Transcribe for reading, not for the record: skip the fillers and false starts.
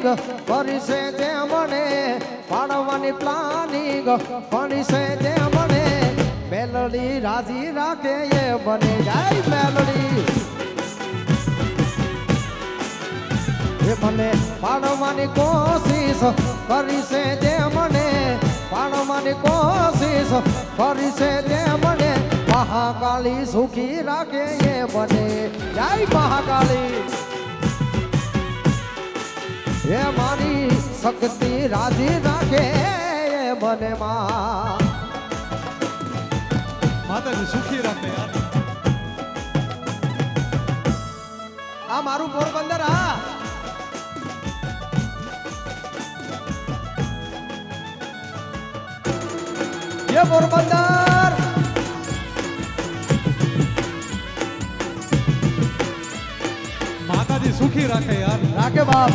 કરી છે તે મને પાડવાની પ્લાનિંગ કરી છે તે મને મેલડી રાજી રાખે એ બને જાય મેલડી એ મને પાડવાની કોશિશ કરી છે તે મને પાડવાની કોશિશ કરી છે તે મને મહાકાળી સુખી રાખે એ બને જય મહાકાળી એ મારી શક્તિ રાજી રાખે એ બને માં માતાજી સુખી રાખે યાર આ મારું પોરબંદર હા ये पोरबंदर માતાજી સુખી રાખે યાર राके बाप